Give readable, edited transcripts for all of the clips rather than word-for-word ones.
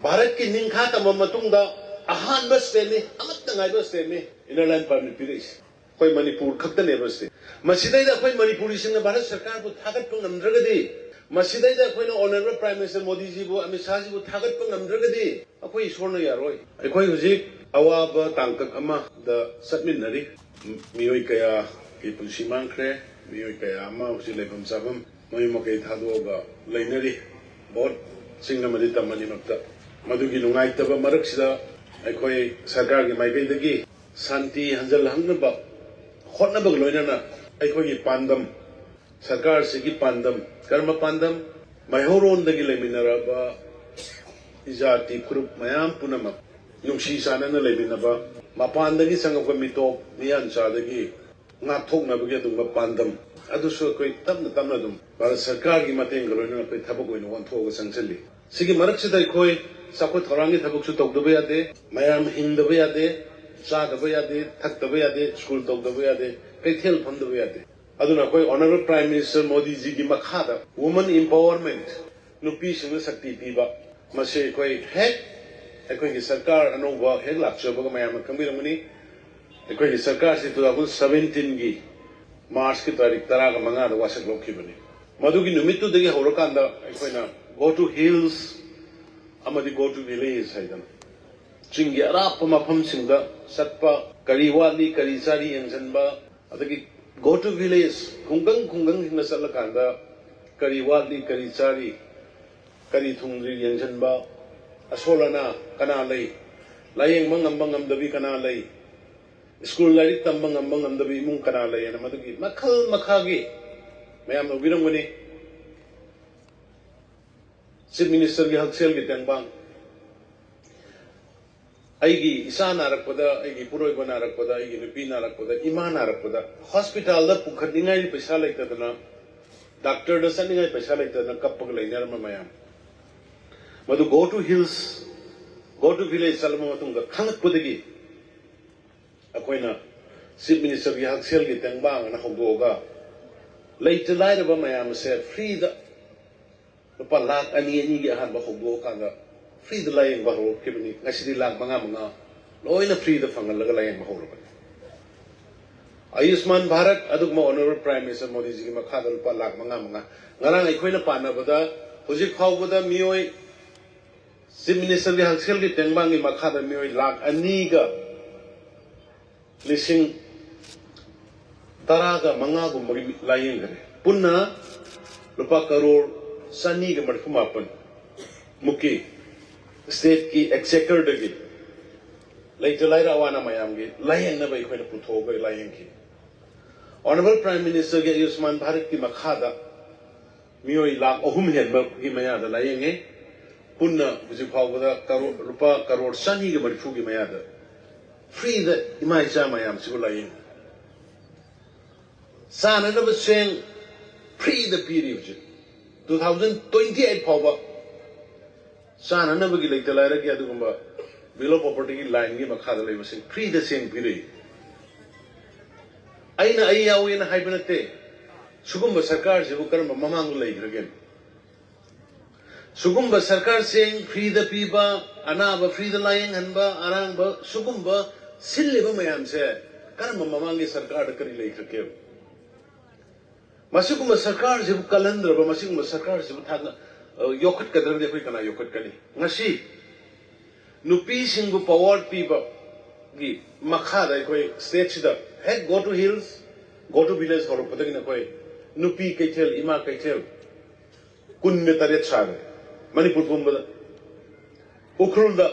भारत की निंखा तममतुंगदा अहानबा स्टेट ने अमत्तंगाइबा स्टेट ने इनर लाइन परमिट पिरिस कोई मणिपुर खक्तने बस्ते मसिदैदा कोई मणिपुरी सिंह भारत सरकार को थागत को नमद्रगदि मसिदैदा कोई honourable prime minister Modi ji को अमित शाह जी को थागत को नमद्रगदि अखोई सोरनो यारोय अखोई हुजिक अवाब तांकक अमा द सटमिनरी मियोय कया की पुंसी मांखरे मियोय कया अमा हुजि लेफम साबम मोय मकै थादोगा लेनरी बहुत सिंह मदि तमनि मक्ता मधुगी नुंगाइतबा मरक्सिदा अखोई सरकार की माइकैदगी शांति हंजल हंगनबा होटनबग लोइनना अखोई पांदम सरकार से पांदम कर्म पांदम मैहोरोंदगी लेमिनरबा इजाति ग्रुप मयाम पुनमक नुंसी सानना लेमिनबा मपानदगी संगक मिटोक नियानचादगी ngathoknabagi adumba pandam adusu koi tamna tamna dum Bharat सरकार की मतेंग लोइनना कोई थबक ओइन वंथोग संचली सिगी मरक्सिदा अखोई साखो थोरांगी थबक सु तौदबे यादे मयाम हिंदबे यादे चादबे यादे थकदबे यादे स्कूल तौदबे यादे कैथेल फंदबे यादे अदुना कोई honourable prime minister Modi ji की मखादा वुमन एम्पावरमेंट नुपी सिंग शक्ति पीबा मसे कोई हेक अखोई की सरकार अनोबा हेक लाक्चबग मयाम खंबिरमनी अखोई की सरकार से 2017 की मार्च की तारीख 15 दा वासक लोखिबनी मधुगी नुमित्तुदगी हौरकांदा अखोइना गो टू हिल्स अमदी गो टू विलेज हाइदन चिंगी अराप मफम सिंगा सत्पा करी वाली करी सारी यंजनबा अदगी गो टू विलेज खुंगंग हिंना सल्लकांदा करी वाली करी सारी करी थुंगरी यंजनबा असोलना कना लई लायेंग मंगम दबी कना लई स्कूल लाइक तंबंग दबी इमुंग कना लई ना मदुगी मखल मखागी मैम उबिरंगनी चीफ मिनिस्टर की हक्सेल की तेंबांग अगी इसा नारकपदा अगी पुरोइबा नारकपदा अगी नुपी नारकपदा इमा नारकपदा हॉस्पिटल दा पुखनिंगाई पैसा लेतदना डॉक्टर दा सनिंगाई पैसा लेतदना कपक लेनर मयाम मदु go to hills go to village सलम मतुंग खंगपदगी अखोइना चीफ मिनिस्टर की हक्सेल की तेंबांग ना होगोगा लेट लाइरबा मयाम से फ्री दा lupa lakh ani gi ahan ba hogdo kanga free da layeng ba ho kibni ngasidi lakh manga loina free da fangal laga layeng ba ho ro Ayushman Bharat adugma honorable prime minister Modi ji ki makha da lupa lakh manga ngarang aikoina pana bada hujik phawbada mioi chief minister gi haksel gi tengbang gi makha da mioi lakh ani ga lising taraga manga gu magi layeng gare punna lupa crore Sunny के मरफुमापन मुकी state की एक्सेक्टर दगी letter Lyra Awana मयाम गी lying न बई खोइन पुथोग lying की honourable prime minister के आयुष्मान भारत की मखादा मियोई लाख अहुम हेनब की मयादा लायंगे पुन्ना बुजि फावदा करोड़ रुपा करोड़ सनी के मरफु की मयादा फ्री द इमाइचा मयाम सिबु लायंग साना न बसेंग फ्री द पीरियड 2028 फावबा साननबगी लेते लायरगी अदुगुंबा बिलो प्रॉपर्टी की लाइन की मखादा लेबसिंग फ्री द सेंग पिरि आइना आई यावेना हाइबनते सुगुंबा सरकार जेबु करम ममांग लेग्रगेन सुगुंबा सरकार सेंग फ्री द पीबा अनाबा फ्री द लायंग हनबा अरांगबा सुगुंबा सिल्लेबा मयाम से करम ममांगी सरकार करी लेग्रगे मसिगुम सरकार से कलंद्रब मसिगुम सरकार से थाना योखट कदरदे कोई कना योखट कनी ngasi nupi singu power piba gi makha da koi state sida head go to hills go to village hor padagina koi nupi kaithel ima kaithel kunne tare chare manipur pumbada ukrul da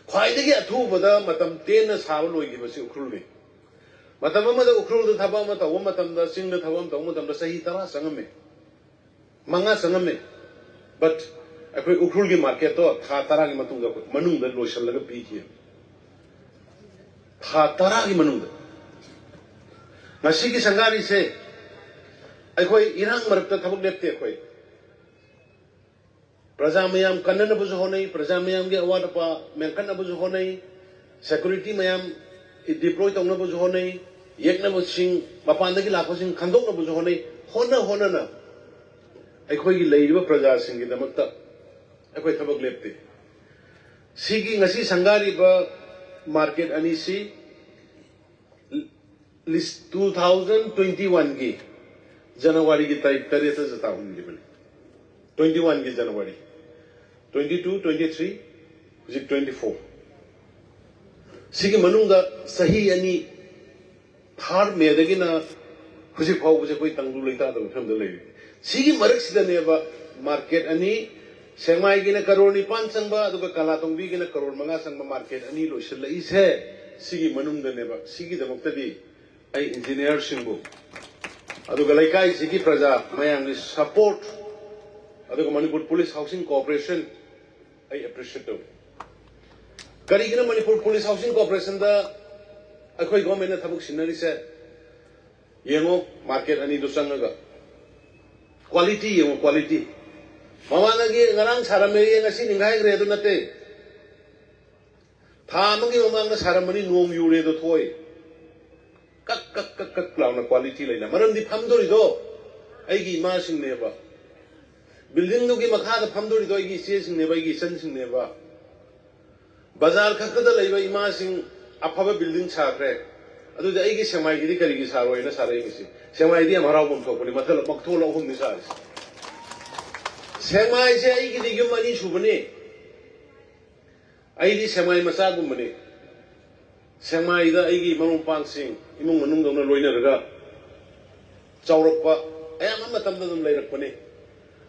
khwaidagi athu bada matam ten na saw loi gi basi ukrul ni matam ma da ukrul da thaba ma taw matam da sing da thaba taw matam da sahi tara sangame manga sangame but अखोई उखरुल की market तो था तरा की मतुंग मनुंग the lotion लगा P की था तरा की मनुंग नसी की संगारी से अखोई इरांग मरकता थबक लेते अखोई प्रजा मयाम कन्नन बुझ हो नहीं प्रजा मयाम के अवाद पा मैं कन्न बुझ हो नहीं सिक्योरिटी मयाम डिप्लॉय तो न बुझ हो नहीं एक न बुझ सिंह मपान की लाखों सिंह खंडों न बुझ हो नहीं होना ना अखोई की लईब प्रजा सिंह की दमकता ꯑꯩꯈꯣꯏ ꯊꯕꯛ ꯂꯦꯞꯇꯦ ꯁꯤꯒꯤ ꯉꯁꯤ ꯁꯪꯒꯥꯔꯤꯕ ꯃꯥꯔꯀꯦꯠ ꯑꯅꯤꯁꯤ 2021ꯒꯤ ꯖꯅꯋꯥꯔꯤꯒꯤ ꯇꯥꯔꯤꯛ 8ꯗ ꯆꯠꯇꯥꯍꯟꯈꯤꯕꯅꯤ 21ꯒꯤ ꯖꯅꯋꯥꯔꯤ 22, 23, ꯍꯧꯖꯤꯛ 24 ꯁꯤꯒꯤ ꯃꯅꯨꯡꯗ ꯆꯍꯤ ꯑꯅꯤ 3 ꯃꯦꯗꯒꯤꯅ ꯍꯧꯖꯤꯛ ꯐꯥꯎꯕꯁꯦ ꯑꯩꯈꯣꯏ ꯇꯪꯗꯨ ꯂꯩꯇꯥꯗꯕ ꯐꯤꯕꯝꯗ ꯂꯩꯔꯤ ꯁꯤꯒꯤ ꯃꯔꯛꯁꯤꯗꯅꯦꯕ ꯃꯥꯔꯀꯦꯠ ꯑꯅꯤ ꯁꯦꯡꯃꯥꯏꯒꯤꯅ ꯀꯔꯣꯔ 9 ꯆꯪꯕ ꯑꯗꯨꯒ ꯀꯂꯥꯇꯣꯡꯕꯤꯒꯤꯅ ꯀꯔꯣꯔ 5 ꯆꯪꯕ ꯃꯥꯔꯀꯦꯠ ꯑꯅꯤ ꯂꯣꯏꯁꯤꯜꯂꯛꯏꯁꯦ ꯁꯤꯒꯤ ꯃꯅꯨꯡꯗꯅꯦꯕ ꯁꯤꯒꯤꯗꯃꯛꯇꯗꯤ ꯑꯩ ꯏꯟꯖꯤꯅꯤꯌꯔꯁꯤꯡꯕꯨ ꯑꯗꯨꯒ ꯂꯩꯀꯥꯏꯁꯤꯒꯤ प्रजा ꯃꯌꯥꯝꯒꯤ ꯁꯄꯣꯔꯠ ꯑꯗꯨꯒ ꯃꯅꯤꯄꯨꯔ ꯄꯨꯂꯤꯁ ꯍꯥꯎꯁꯤꯡ ꯀꯣꯑꯣꯄꯔꯦꯁꯟ ꯑꯩ ꯑꯦꯄ꯭ꯔꯤꯁꯤꯌꯦꯠ ꯇꯧꯏ ꯀꯔꯤꯒꯤꯅꯣ ꯃꯅꯤꯄꯨꯔ ꯄꯨꯂꯤꯁ ꯍꯥꯎꯁꯤꯡ ꯀꯣꯑꯣꯄꯔꯦꯁꯟꯗ ꯑꯩꯈꯣꯏ ꯒꯣꯔꯟꯃꯦꯟꯠꯅ ꯊꯕꯛ ꯁꯤꯟꯅꯔꯤꯁꯦ ꯌꯦꯡꯉꯣ ꯃꯥꯔꯀꯦꯠ ꯑꯅꯤꯗꯨ ꯆꯪꯉꯒ क्वालिटी येंगो क्वालिटी ममांगी ngarang saramme ngasi ninghai gre do nate tha mangi mamang saramani nong yure do thoi kak launa quality leina maram di phamdori do aigi ma sing ne ba building do gi makha da phamdori do aigi che sing ne ba aigi san sing ne ba bazar khakka da leiba ima sing afaba building chakre adu da aigi semai gi kari gi saro ina sarai gi semai di amara bom thokoni mathal makthol ahum ni sar semai se aigi di yum ani subani aigi semai macha gum bani semai da aigi marung pang sing imung manung dona loina raga chawrakpa ayam matam da dum leirakpani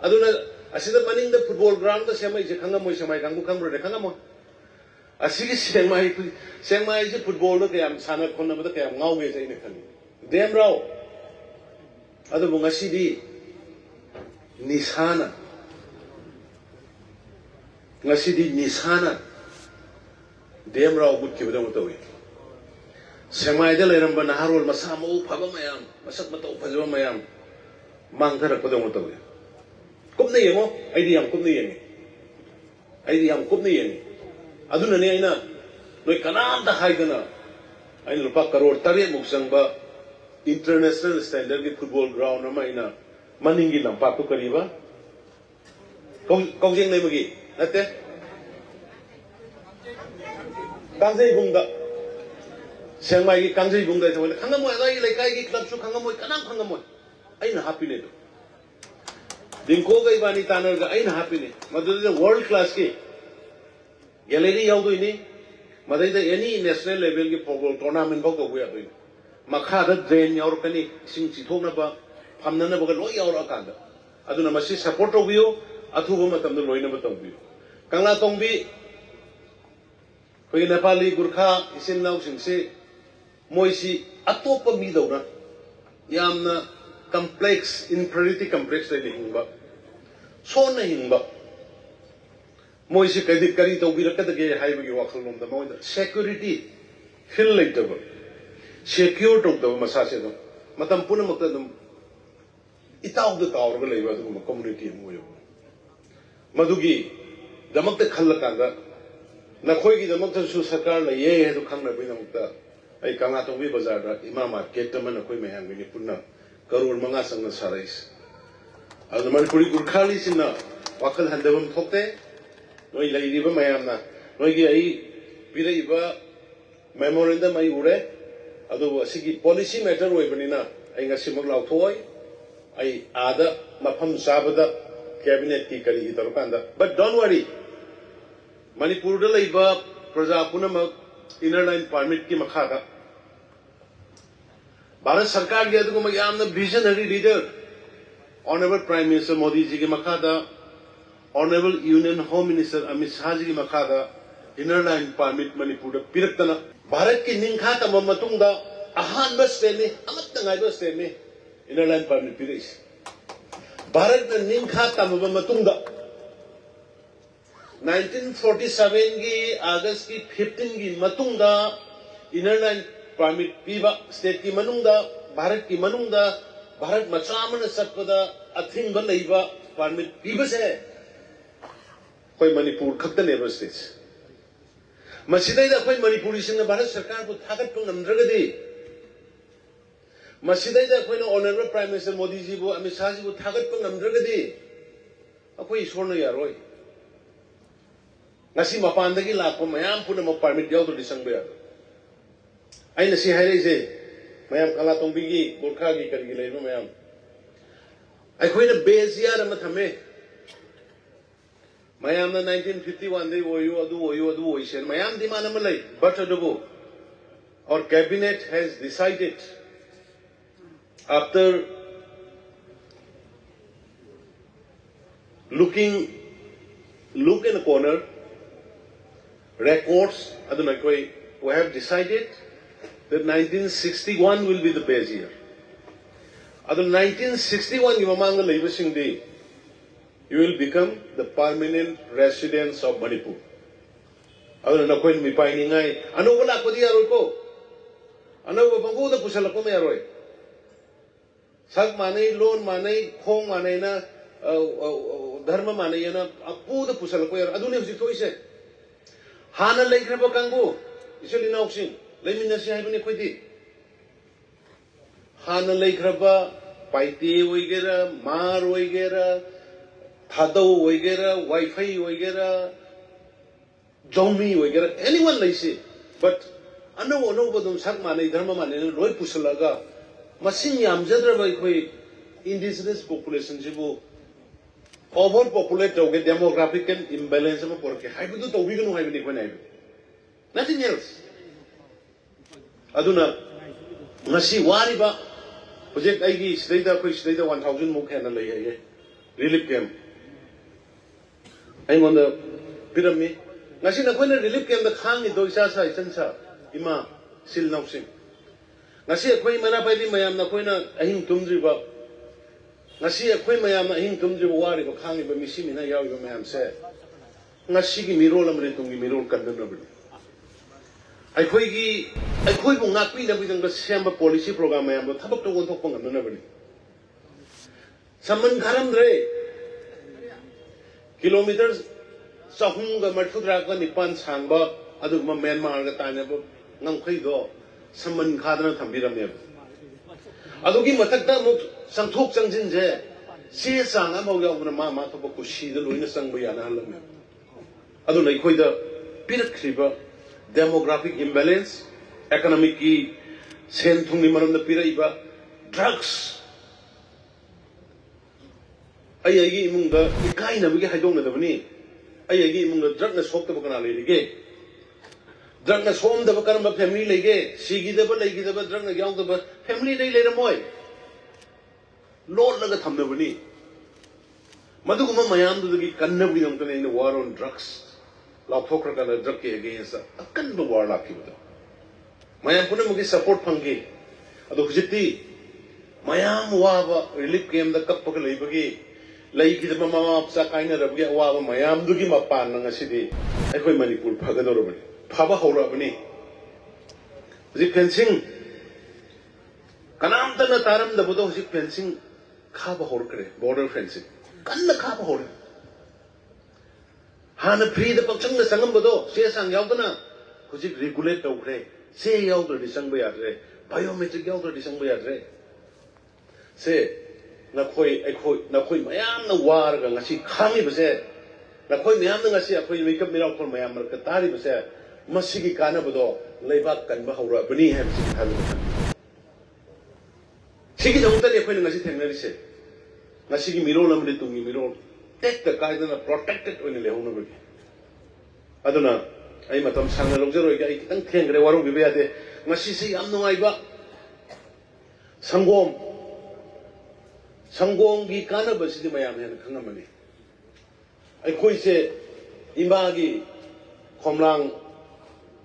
aduna asida maning da football ground da semai je khangamoi semai kangbu khangbro de khangamo asigi semai je football da kayam sana khonna bada kayam ngauge jai ne khani dem rao adu ngasi di nisana ngasi di nisana dem rao but ki badam tawi semai da leiramba naharol masa mau phaba mayam masak matau phajwa mayam mangthara badam tawi kumna yengo aidi yam kumna yengi aduna ne aina noi kanam da haidana aina lupa crore 3 muk sangba international standard ki football ground ama aina maningi lampa ko kariba kaujeng nei magi nate kangjai bungda sengmai ki kangjai bungda thole khangamoi ai laikai ki club su khangamoi kanam khangamoi aina happy ne do dinko gai bani tanar ga aina happy ne madu world class ki gallery yaudoi ni madai da any national level ki football tournament bok to buya doi makha da drain yaur kani sing chithona ba phamna na ba loi yaur akanda aduna masi support obiyo athuba matam da loina ba tongbiyo kangla tongbi koi nepali gurkha isin nau singse moisi atopa mi dawna yamna complex inferiority complex le hingba sona hingba moisi kari tawbirakadage haibagi wakhalomda moida security feel laitaba secure tawdaba masase do matam punamakta dum itawda tawrga leiba du community moyo madugi damakta khallakanda nakhoi gi damakta su sarkar la ye he du khangna binamakta ai kanga tawbi bazar da ima market ta man nakhoi mayang ni punna karor manga sangna sarais adu manipuri gurkhali sinna wakhal handabam thokte noi lairiba mayamna noi gi ai piraiba memorandum ai ure adu asigi policy matter oibanina ai ngasimak lauthoi ai ada mafam sabada cabinet ki kari tarukanda but don't worry manipur da laiba praja punamak inner line permit ki makhada bharat sarkar gi adu yamna visionary leader honorable prime minister modi ji ki makhada Honorable Union Home Minister Amit Shah ji ki makhada inner line permit Manipur da piraktana Bharat ki ningkha tama matungda ahanba state ni amatta ngaiba state ni inner line permit pirais Bharat da ningkha tama matungda 1947 ki August ki 15 ki matungda inner line permit piba state ki manungda Bharat ki manungda Bharat machamana satpada athingba leiba permit piba se koi manipur khakta ne stage masidai da koi manipuri singna bharat sarkar bu thagat pu namdragadi masidai da koi honorable prime minister modi ji bu amit shah ji bu thagat pu namdragadi akoi isorna yaroi ngasi mapandagi lakpo mayam puna mo permit yaw to disang ba ay na si highlight se mayam kala tong bigi burkha gi kargi lay mayam ay khoi na bezia ra mathame mayam na 1951 dei oyu adu oisen mayam di mana malai but adugo our cabinet has decided after look in a corner records we have decided that 1961 will be the base year. Other 1961 you will become the permanent residents of Manipur. Other than Nakoin Mipaingai, Anovala Kodiaroko, Anovabango the Pusalako Meroi. Sak Mane, loan Mane, Hong Manena, Dharma Manayana, Apu the Pusalako, Adunim Zitoise. Hana Lake Rebakango, Isali Nauxin, let me not say I quit Hana Lake Reba, Paiti Wigera, Mar Wigera, Tado Wigera, Wi Fi Wigera, Jomi Wigera, anyone like it. But I know about them Sakmane, Dharma Man, Roy Pusalaga, Masin Yamjadra by indigenous population, Jibu. Overpopulated with demographic imbalance of work. I would do the vegan who have been nothing else. Aduna Nasi Wariba project ID state of which later 1,000 Mukana relief camp. I'm on the pyramid. Nasi Nakuna relief camp the Khan in Doisasa Sensa Ima Sil Noxing. Nasi a quay manapadi Mayam Nakoina Ahim Tumdriba. Ngasi akhoi mayam na hing tum jibu wari ko khangi ba misi mina yaw yo mayam se ngasi gi mirol amre tungi mirol kan na bri akhoi bu ngakpi na bidang ba samba policy program mayam ba thabak to gon thok pang na bri saman gharam re kilometers sahum ga marthudra ka nipan sangba adu ma Myanmar ga tane ba ngangkhoi do saman khadana thambiram ne adugi matakta muk Sangthok Sangjin Je, see Sang Amoga Mama Tobakushi, the Luina Sangbayana Halam. Adonai Koida, Peter Kriba, demographic imbalance, economic key, Sentungiman the Piraiba, drugs. Ayagi Munga, the kind of I don't know the Vani. Ayagi Munga, drugness hope the Bacana Lady. Drugness home the Bacana family Lege, Sigi the Balagi the Drug, the young family day later boy. Lord Laga Tamnavani. Madukuma Mayam to the Kannabi in the war on drugs. La Pokraka drug against a kind of war lucky with them. Mayam Punamuki support Pangi. Adokiti Mayam Wava relief came the Kapaka Labagi. Like the Mama Sakaina Rabia Wava Mayam Dugima Pan in a city. I quit Manipur Pagadorabani. Pava Horabani. The fencing Kanam Taram the Buddha fencing. Kaba Horkre, border fencing. Kan the Kaba Hor Hana pre the Pachang the Sangambado, say Sang Yaldana, who's it regulate okay, say Yalder the Sangbayadre, biometric Yalder the Sangbayadre. Say, Nakoi, Nakoi, Mayam, the Warga, Nasi Kami Base, Nakoi, Mayam, Nasi, a make up miracle, Mayam, Katari Base, Masiki Kanabado, Lebak and Bahura, Beni Hamsi. Sigi don't tell you when I sit and say, Nasigi Mirol Amri to me, Mirol, take the guidance protected when you leave. Aduna, I am a Tom Sanga Logero, I can't think they were over Nasisi, I'm no Iba Sangom Gi Kanabas, the Mayam and Kanamani. I could say Imagi Komlang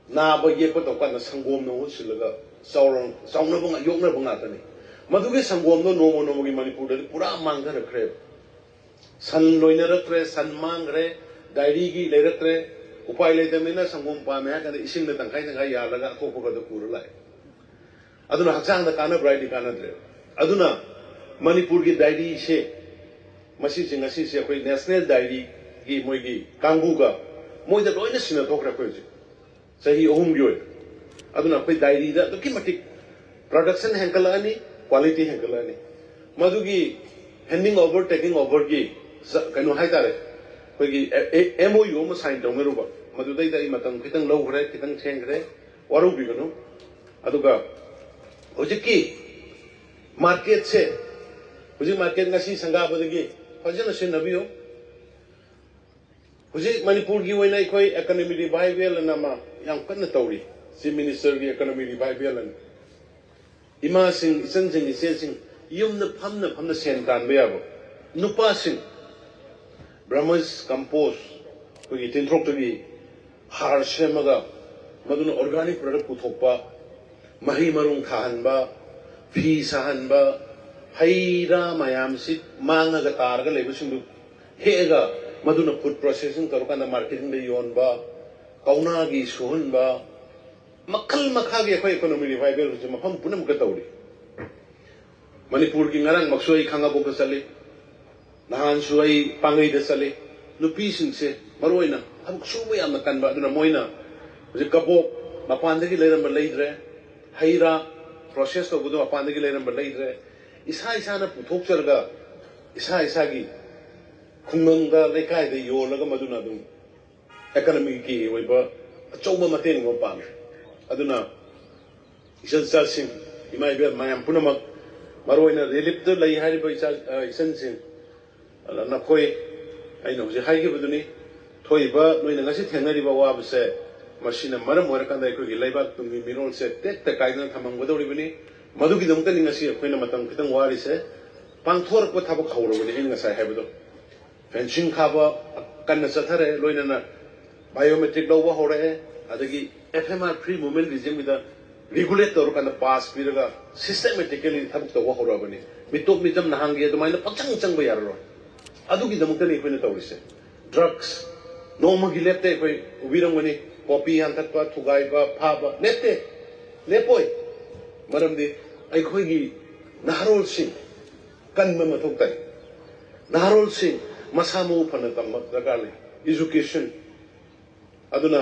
Naba Yepot of Pana Sangom no Shilaga, Sauron, Saunabunga, Yonabungatani. Madugi Sangom no Nomogi Manipur, Pura Manga Creb. San Loinere, San Mangre, Dairigi, Leretre, Upile the Mina, Sangom Pamak, and the Isim the Tankai Yalaga, Coco the Purulai. Aduna Hasan the Kana Bride Canadre. Aduna Manipurgi Dairi She Masisi Nasisi, National Dairi, Moigi, Kanguga, Moy the Loinus in a Tokra Persi. Say he owned you. Aduna Pay Dairi, the Kimatic production Hankalani. Quality Hankalani. Madugi handing over, taking over gi. Kanu Haitare. ꯑꯩꯈꯣꯏꯒꯤ MOU ꯑꯃ sign ꯇꯧꯅꯔꯨꯕ ꯃꯗꯨꯗꯩꯗ ꯑꯩ ꯃꯇꯝ ꯈꯤꯇꯪ ꯂꯧꯈ꯭ꯔꯦ ꯈꯤꯇꯪ ꯊꯦꯡꯈ꯭ꯔꯦ ꯋꯥꯔꯧꯕꯤꯒꯅꯨ ꯑꯗꯨꯒ ꯍꯧꯖꯤꯛꯀꯤ ꯃꯥꯔꯀꯦꯠꯁꯦ ꯍꯧꯖꯤꯛ ꯃꯥꯔꯀꯦꯠ ꯉꯁꯤ ꯁꯪꯒꯥꯕꯗꯒꯤ ꯐꯖꯅ ꯁꯤꯟꯅꯕꯤꯌꯨ ꯍꯧꯖꯤꯛ ꯃꯅꯤꯄꯨꯔꯒꯤ ꯑꯣꯏꯅ ꯑꯩꯈꯣꯏ ꯏꯀꯣꯅꯣꯃꯤ ꯔꯤꯚꯥꯏꯚꯦꯜ ꯑꯅ ꯑꯃ ꯌꯥꯝ ꯀꯟꯅ ꯇꯧꯔꯤ ꯆꯤꯐ ꯃꯤꯅꯤꯁꯇꯔꯒꯤ ꯏꯀꯣꯅꯣꯃꯤ ꯔꯤꯚꯥꯏꯚꯦꯜ ꯑꯅ ꯏꯃꯥꯁꯤꯡ ꯏꯆꯟꯁꯤꯡ ꯏꯆꯦꯁꯤꯡ ꯌꯨꯝꯗ ꯐꯝꯅ ꯁꯦꯟ ꯇꯥꯟꯕ ꯌꯥꯕ ꯅꯨꯄꯥꯁꯤꯡ ꯕ꯭ꯔꯍꯃꯁ ꯀꯝꯄꯣꯁ ꯑꯩꯈꯣꯏꯒꯤ ꯇꯤꯟꯊ꯭ꯔꯣꯛꯇꯒꯤ ꯍꯥꯔ ꯁꯦꯝꯃꯒ ꯃꯗꯨꯅ ꯑꯣꯔꯒꯥꯅꯤꯛ ꯄ꯭ꯔꯗꯛ ꯄꯨꯊꯣꯛꯄ ꯃꯍꯩ ꯃꯔꯣꯡ ꯊꯥꯍꯟꯕ ꯐꯤ ꯁꯥꯍꯟꯕ ꯍꯩ ꯔꯥ ꯃꯌꯥꯝꯁꯤ ꯃꯥꯡꯉꯒ ꯇꯥꯔꯒ ꯂꯩꯕꯁꯤꯡꯗꯨ ꯍꯦꯛꯑꯒ ꯃꯗꯨꯅ ꯐꯨꯗ ꯄ꯭ꯔꯣꯁꯦꯁꯤꯡ ꯇꯧꯔꯀꯥꯟꯗ ꯃꯥꯔꯀꯦꯇꯤꯡꯗ ꯌꯣꯟꯕ ꯀꯧꯅꯥꯒꯤ ꯁꯨꯍꯟꯕ ꯃꯈꯜ ꯃꯈꯥꯒꯤ ꯑꯩꯈꯣꯏ ꯏꯀꯣꯅꯣꯃꯤ ꯔꯤꯚꯥꯏꯚꯦꯜ ꯍꯧꯖꯤꯛ ꯃꯐꯝ ꯄꯨꯝꯅꯃꯛꯇ ꯇꯧꯔꯤ ꯃꯅꯤꯄꯨꯔꯒꯤ ꯉꯔꯥꯡꯃꯛꯁꯨ ꯑꯩ ꯈꯥꯡꯉꯕꯣꯛꯇ ꯆꯠꯂꯤ ꯅꯍꯥꯟꯁꯨ ꯑꯩ ꯄꯥꯡꯒꯩꯗ ꯆꯠꯂꯤ ꯅꯨꯄꯤꯁꯤꯡꯁꯦ ꯃꯔꯨꯑꯣꯏꯅ ꯊꯕꯛ ꯁꯨꯕ ꯌꯥꯝꯅ ꯀꯟꯕ ꯑꯗꯨꯅ ꯃꯣꯏꯅ ꯍꯧꯖꯤꯛ ꯀꯕꯣꯛ ꯃꯄꯥꯟꯗꯒꯤ ꯂꯩꯔꯝꯕ ꯂꯩꯗ꯭ꯔꯦ ꯍꯩ ꯔꯥ ꯄ꯭ꯔꯣꯁꯦꯁ ꯇꯧꯕꯗꯣ ꯃꯄꯥꯟꯗꯒꯤ ꯂꯩꯔꯝꯕ ꯂꯩꯗ꯭ꯔꯦ ꯏꯁꯥꯅ ꯄꯨꯊꯣꯛꯆꯔꯒ ꯏꯁꯥꯒꯤ ꯈꯨꯡꯒꯪꯗ ꯂꯩꯀꯥꯏꯗ ꯌꯣꯜꯂꯒ ꯃꯗꯨꯅ ꯑꯗꯨꯝ ꯏꯀꯣꯅꯣꯃꯤꯒꯤ ꯑꯣꯏꯕ ꯑꯆꯧꯕ ꯃꯇꯦꯡ ꯑꯃ ꯄꯥꯡꯉꯤ ꯑꯗꯨꯅ ꯏꯆꯥꯁꯤꯡ ꯏꯃꯥ ꯏꯕꯦꯜ ꯃꯌꯥꯝ ꯄꯨꯝꯅꯃꯛ ꯃꯔꯨꯑꯣꯏꯅ ꯔꯤꯂꯤꯐꯇ ꯂꯩ ꯍꯥꯏꯔꯤꯕ ꯏꯆꯟꯁꯤꯡ ꯅꯈꯣꯏ ꯑꯩꯅ ꯍꯧꯖꯤꯛ ꯍꯥꯏꯈꯤꯕꯗꯨꯅꯤ ꯊꯣꯛꯏꯕ ꯅꯣꯏꯅ ꯉꯁꯤ ꯊꯦꯡꯅꯔꯤꯕ ꯑꯋꯥꯕꯁꯦ ꯃꯁꯤꯅ ꯃꯔꯝ ꯑꯣꯏꯔꯀꯥꯟꯗ ꯑꯩꯈꯣꯏꯒꯤ ꯂꯩꯕꯥꯛ ꯇꯨꯡꯒꯤ ꯃꯤꯔꯣꯜꯁꯦ ꯇꯦꯛꯇ ꯀꯥꯏꯗꯅ ꯊꯝꯃꯝꯒꯗꯧꯔꯤꯕꯅꯤ ꯃꯗꯨꯒꯤꯗꯃꯛꯇꯅꯤ ꯉꯁꯤ ꯑꯩꯈꯣꯏꯅ ꯃꯇꯝ ꯈꯤꯇꯪ ꯋꯥꯔꯤꯁꯦ ꯄꯥꯡꯊꯣꯔꯛꯄ ꯊꯕꯛ ꯍꯧꯔꯕꯅꯤ ꯑꯩꯅ ꯉꯁꯥꯏ ꯍꯥꯏꯕꯗꯣ ꯐꯦꯟꯁꯤꯡ ꯈꯥꯕ ꯀꯟꯅ ꯆꯠꯊꯔꯦ ꯂꯣꯏꯅꯅ ꯕꯥꯏꯑꯣꯃꯦꯇ꯭ꯔꯤꯛ ꯂꯧꯕ ꯍꯧꯔꯛꯑꯦ ꯑꯗꯒꯤ FMR ꯐ꯭ꯔꯤ ꯃꯨꯚꯃꯦꯟ ꯔꯤꯖꯤꯝꯒꯤꯗ ꯔꯤꯒꯨꯂꯦꯠ ꯇꯧꯔꯀꯥꯟꯗ ꯄꯥꯁ ꯄꯤꯔꯒ ꯁꯤꯁꯇꯦꯃꯦꯇꯤꯀꯦꯂꯤ ꯊꯕꯛ ꯇꯧꯕ ꯍꯧꯔꯛꯑꯕꯅꯤ ꯃꯤꯇꯣꯞ ꯃꯤꯆꯝ ꯅꯍꯥꯟꯒꯤ ꯑꯗꯨꯃꯥꯏꯅ ꯆꯪꯕ ꯌꯥꯔꯔꯣꯏ ꯑꯗꯨꯒꯤꯗꯃꯛꯇꯅꯤ ꯑꯩꯈꯣꯏꯅ ꯇꯧꯔꯤꯁꯦ ꯗ꯭ꯔꯒꯁ ꯅꯣꯡꯃꯒꯤ ꯂꯦꯞꯇꯦ ꯑꯩꯈꯣꯏ ꯎꯕꯤꯔꯝꯒꯅꯤ ꯀꯣꯄꯤ ꯌꯥꯟꯊꯠꯄ ꯊꯨꯒꯥꯏꯕ ꯐꯥꯕ ꯂꯦꯞꯄꯣꯏ ꯃꯔꯝꯗꯤ ꯑꯩꯈꯣꯏꯒꯤ ꯅꯍꯥꯔꯣꯜꯁꯤꯡ ꯀꯟꯕ ꯃꯊꯧ ꯇꯥꯏ ꯅꯍꯥꯔꯣꯜꯁꯤꯡ ꯃꯁꯥ ꯃꯎ ꯐꯅ ꯇꯝꯕ ꯗꯔꯀꯥꯔ ꯂꯩ ꯏꯖꯨꯀꯦꯁꯟ ꯑꯗꯨꯅ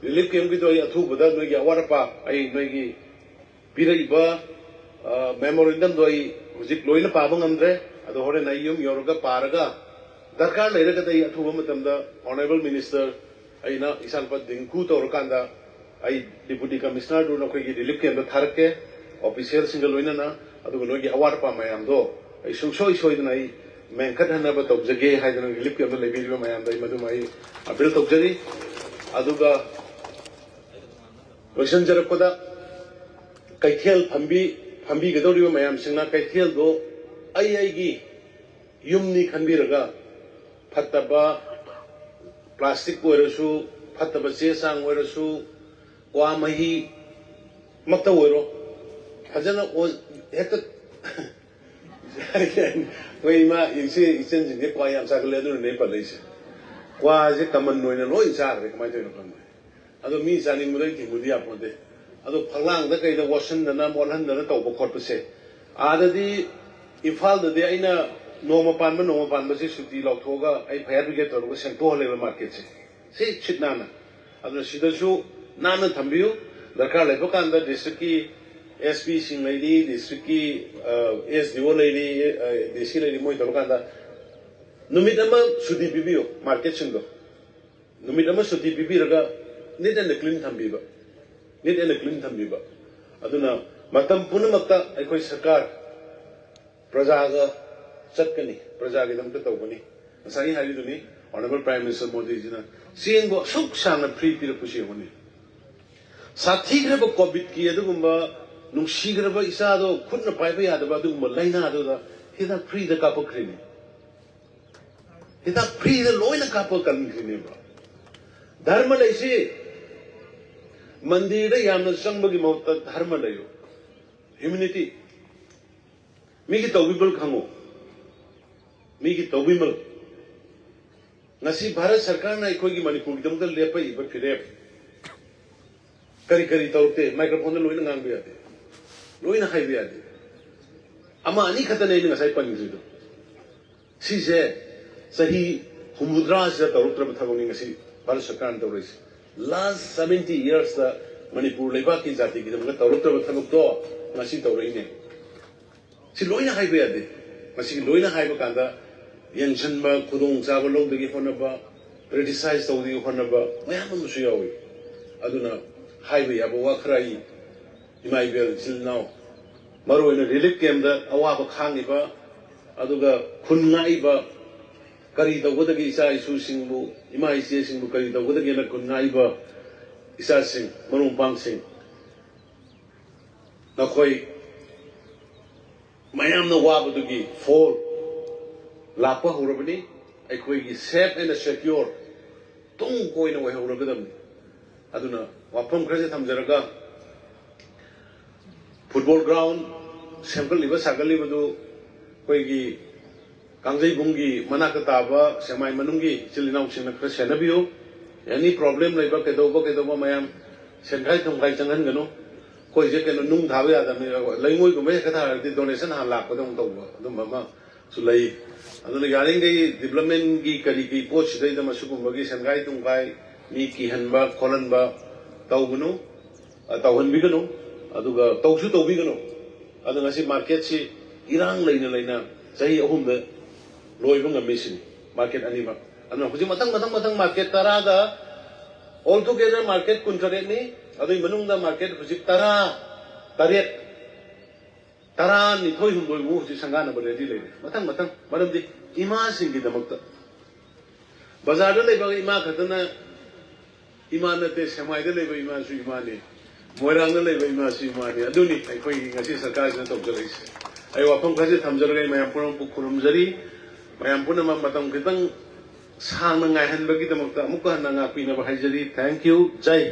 ꯔꯤꯂꯤꯐ ꯀꯦꯝꯞꯒꯤꯗꯣ ꯑꯩ ꯑꯊꯨꯕꯗ ꯅꯣꯏꯒꯤ ꯑꯋꯥꯠ ꯑꯄꯥ ꯑꯩ ꯅꯣꯏꯒꯤ ꯄꯤꯔꯛꯏꯕ ꯃꯦꯃꯣꯔꯦꯟꯗꯝꯗꯣ ꯑꯩ ꯍꯧꯖꯤꯛ ꯂꯣꯏꯅ ꯄꯥꯕ ꯉꯝꯗ꯭ꯔꯦ ꯑꯗꯣ ꯍꯣꯔꯦꯟ ꯑꯩ ꯌꯨꯝ ꯌꯧꯔꯒ ꯄꯥꯔꯒ ꯗꯔꯀꯥꯔ ꯂꯩꯔꯒꯗꯤ ꯑꯩ ꯑꯊꯨꯕ ꯃꯇꯝꯗ ꯑꯣꯅꯔꯦꯕꯜ ꯃꯤꯅꯤꯁꯇꯔ ꯑꯩꯅ ꯏꯆꯥꯅꯨꯄꯥ ꯗꯤꯡꯀꯨ ꯇꯧꯔꯀꯥꯟꯗ ꯑꯩ ꯗꯤꯄꯨꯇꯤ ꯀꯃꯤꯁꯅꯔꯗꯨ ꯅꯈꯣꯏꯒꯤ ꯔꯤꯂꯤꯐ ꯀꯦꯝꯞꯇ ꯊꯥꯔꯛꯀꯦ ꯑꯣꯐꯤꯁꯤꯌꯦꯜꯁꯤꯡꯒ ꯂꯣꯏꯅꯅ ꯑꯗꯨꯒ ꯅꯣꯏꯒꯤ ꯑꯋꯥꯠ ꯑꯄꯥ ꯃꯌꯥꯝꯗꯣ ꯑꯩ ꯁꯨꯡꯁꯣꯏ ꯁꯣꯏꯗꯅ ꯑꯩ ꯃꯦꯟꯈꯠꯍꯟꯅꯕ ꯇꯧꯖꯒꯦ ꯍꯥꯏꯗꯅ ꯔꯤꯂꯤꯐ ꯀꯦꯝꯞꯇ ꯂꯩꯕꯤꯔꯤꯕ ꯃꯌꯥꯝꯗ ꯑꯩ ꯃꯗꯨꯃ ꯑꯩ ꯑꯄꯤꯜ ꯇꯧꯖꯔꯤ ꯑꯗꯨꯒ ꯂꯣꯏꯁꯤꯟꯖꯔꯛꯄꯗ ꯀꯩꯊꯦꯜ ꯐꯝꯕꯤꯒꯗꯧꯔꯤꯕ ꯃꯌꯥꯝꯁꯤꯡꯅ ꯀꯩꯊꯦꯜꯗꯣ ꯑꯩꯒꯤ ꯌꯨꯝꯅꯤ ꯈꯟꯕꯤꯔꯒ ꯐꯠꯇꯕ ꯄ꯭ꯂꯥꯁꯇꯤꯛ ꯑꯣꯏꯔꯁꯨ ꯐꯠꯇꯕ ꯆꯦ ꯆꯥꯡ ꯑꯣꯏꯔꯁꯨ ꯀ꯭ꯋꯥ ꯃꯍꯤ ꯃꯛꯇ ꯑꯣꯏꯔꯣ ꯐꯖꯅ ꯍꯦꯛꯇ ꯑꯩꯈꯣꯏ ꯏꯃꯥ ꯏꯆꯟꯁꯤꯡꯁꯦ ꯀ꯭ꯋꯥ ꯌꯥꯝ ꯆꯥꯒꯜꯂꯦ ꯑꯗꯨꯅꯅꯦ ꯄꯜꯂꯛꯏꯁꯦ ꯀ꯭ꯋꯥꯁꯦ ꯀꯃꯟ ꯑꯣꯏꯅ ꯂꯣꯏ ꯆꯥꯈ꯭ꯔꯦ ꯀꯃꯥꯏꯅ ꯇꯧꯔꯤꯅꯣ ꯈꯪꯗꯦ ꯑꯗꯣ ꯃꯤ ꯆꯥꯅꯤꯡꯕꯗꯒꯤ ꯊꯤꯡꯕꯗꯤ ꯌꯥꯄꯣꯟꯇꯦ ꯑꯗꯣ ꯐꯛꯂꯥꯡꯗ ꯀꯩꯗ ꯋꯥꯠꯁꯤꯟꯗꯅ ꯃꯣꯠꯍꯟꯗꯅ ꯇꯧꯕ ꯈꯣꯠꯄꯁꯦ ꯑꯥꯗꯗꯤ ꯏꯝꯐꯥꯜꯗꯗꯤ ꯑꯩꯅ ꯅꯣꯡꯃ ꯄꯥꯟꯕꯁꯤ ꯁꯨꯇꯤ ꯂꯧꯊꯣꯛꯑꯒ ꯑꯩ ꯐꯥꯌꯔ ꯕ꯭ꯔꯤꯒꯦꯗ ꯇꯧꯔꯒ ꯁꯦꯡꯇꯣꯛꯍꯜꯂꯦꯕ ꯃꯥꯔꯀꯦꯠꯁꯦ ꯁꯤꯠ ꯅꯥꯟꯅ ꯑꯗꯨꯅ ꯁꯤꯗꯁꯨ ꯅꯥꯟꯅ ꯊꯝꯕꯤꯌꯨ ꯗꯔꯀꯥꯔ ꯂꯩꯕ ꯀꯥꯟꯗ ꯗꯤꯁꯇ꯭ꯔꯤꯛꯀꯤ SPꯁꯤꯡ ꯂꯩꯔꯤ ꯗꯤꯁꯇ꯭ꯔꯤꯛꯀꯤ SDO ꯂꯩꯔꯤ DC ꯂꯩꯔꯤ ꯃꯣꯏ ꯇꯧꯔꯀꯥꯟꯗ ꯅꯨꯃꯤꯠ ꯑꯃ ꯁꯨꯇꯤ ꯄꯤꯕꯤꯌꯨ ꯃꯥꯔꯀꯦꯠꯁꯤꯡꯗꯣ ꯅꯨꯃꯤꯠ ꯑꯃ ꯁꯨꯇꯤ ꯄꯤꯕꯤꯔꯒ ꯅꯤꯠ ꯑꯦꯟ ꯀ꯭ꯂꯤꯟ ꯊꯝꯕꯤꯕ ꯑꯗꯨꯅ ꯃꯇꯝ ꯄꯨꯝꯅꯃꯛꯇ ꯑꯩꯈꯣꯏ ꯁꯔꯀꯥꯔ ꯄ꯭ꯔꯖꯥꯒ ꯆꯠꯀꯅꯤ ꯄ꯭ꯔꯖꯥꯒꯤꯗꯃꯛꯇ ꯇꯧꯒꯅꯤ ꯉꯁꯥꯏ ꯍꯥꯏꯔꯤꯗꯨꯅꯤ ꯑꯣꯅꯔꯦꯕꯜ ꯄ꯭ꯔꯥꯏꯝ ꯃꯤꯅꯤꯁꯇꯔ ꯃꯣꯗꯤꯖꯤꯅ ꯆꯦꯡꯕꯨ ꯑꯁꯨꯛ ꯁꯥꯡꯅ ꯐ꯭ꯔꯤ ꯄꯤꯔꯛꯄꯁꯤ ꯌꯦꯡꯉꯨꯅꯤ ꯁꯥꯊꯤꯈ꯭ꯔꯕ ꯀꯣꯚꯤꯗꯀꯤ ꯑꯗꯨꯒꯨꯝꯕ ꯅꯨꯡꯁꯤꯈ꯭ꯔꯕ ꯏꯆꯥꯗꯣ ꯈꯨꯠꯅ ꯄꯥꯏꯕ ꯌꯥꯗꯕ ꯑꯗꯨꯒꯨꯝꯕ ꯂꯥꯏꯅꯥꯗꯨꯗ ꯍꯤꯗꯥꯛ ꯐ꯭ꯔꯤꯗ ꯀꯥꯞꯄꯛꯈ꯭ꯔꯤꯅꯤ ꯍꯤꯗꯥꯛ ꯐ꯭ꯔꯤꯗ ꯂꯣꯏꯅ ꯀꯥꯞꯄ ꯀꯟꯈ꯭ꯔꯤꯅꯦꯕ ꯙꯔꯃ ꯂꯩꯁꯤ ꯃꯟꯗꯤꯔꯗ ꯌꯥꯝꯅ ꯆꯪꯕꯒꯤ ꯃꯍꯨꯠꯇ ꯙꯔꯃ ꯂꯩꯌꯨ ꯍ꯭ꯌꯨꯃꯤꯅꯤꯇꯤ ꯃꯤꯒꯤ ꯇꯧꯕꯤꯃꯜ ꯈꯪꯉꯨ ꯃꯤꯒꯤ ꯇꯧꯕꯤꯃꯜ ꯉꯁꯤ ꯚꯥꯔꯠ ꯁꯔꯀꯥꯔꯅ ꯑꯩꯈꯣꯏꯒꯤ ꯃꯅꯤꯄꯨꯔꯒꯤꯗꯃꯛꯇ ꯂꯦꯞꯄꯛꯏꯕ ꯐꯤꯔꯦꯞ ꯀꯔꯤ ꯇꯧꯔꯛꯇꯦ ꯃꯥꯏꯀ꯭ꯔꯣꯐꯣꯟꯗ ꯂꯣꯏꯅ ꯉꯥꯡꯕ ꯌꯥꯗꯦ ꯂꯣꯏꯅ ꯍꯥꯏꯕ ꯌꯥꯗꯦ ꯑꯃ ꯑꯅꯤ ꯈꯛꯇꯅꯦ ꯑꯩꯅ ꯉꯁꯥꯏ ꯄꯟꯈ꯭ꯔꯤꯗꯣ ꯁꯤꯁꯦ ꯆꯍꯤ 70 ꯇꯧꯔꯛꯇ꯭ꯔꯕ ꯊꯕꯛꯅꯤ ꯉꯁꯤ ꯚꯥꯔꯠ ꯁꯔꯀꯥꯔꯅ ꯇꯧꯔꯛꯏꯁꯦ ꯂꯥꯁ 70 yearsꯇ ꯃꯅꯤꯄꯨꯔ ꯂꯩꯕꯥꯛꯀꯤ ꯖꯥꯇꯤꯒꯤꯗꯃꯛꯇ ꯇꯧꯔꯛꯇ꯭ꯔꯕ ꯊꯕꯛꯇꯣ ꯉꯁꯤ ꯇꯧꯔꯛꯏꯅꯦ ꯁꯤ ꯂꯣꯏꯅ ꯍꯥꯏꯕ ꯌꯥꯗꯦ ꯃꯁꯤꯒꯤ ꯂꯣꯏꯅ ꯍꯥꯏꯕ ꯀꯥꯟꯗ ꯌꯦꯡꯁꯤꯟꯕ ꯈꯨꯗꯣꯡꯆꯥꯕ ꯂꯧꯗꯒꯤ ꯍꯣꯠꯅꯕ criticize tꯧdi honaba mayam amsu yawi aduna haiba yaba wa khrai imai bel silnau maroina relief camp da awaba khangiba aduga khunngaiba kari tawgodagi isa isu singbu ima ise singbu kari tawgodagi na khunngaiba isa sing marung pang sing nakoi mayam na wabadugi fall lapa horabani aikoi safe and secure tung koina wai horagadam aduna wapam khraje thamjaraga football ground sample liba sagal liba do koi gi kangjai bungi manaka taba semai manungi chilinau singna khra senabiyo any problem laiba kedoba mayam sengai thongkai changan gano koi je keno nung thabe ada me laingoi ko me ka tha di donation ha lak padong tawba adum mama sulai aduna yaring dei development gi kari gi poch dei da masugum bagi sengai tungkai mi ki hanba kholanba tawgunu tawhan bigano aduga tawsu tawbigano adunga si market si irang leina sahi ahum da loiba ngamisini market anima aduna huji matang market taraga all together market kuntare ni adui manung da market huji tara ni thoi hum boi mu huji sangana ba ready leine matang maram di ima singi damakta bazar da leiba ima khatana ima na te samai da leiba ima su ima ni moirang da leiba ima su ima ni aduni ai koi ngasi sarkar na tawjalais ai wapam khaje thamjargai mayam puram pukurum jari mayam punama matam kitang sang na ngai han bagi damakta amuk han nga pina ba haijari thank you jai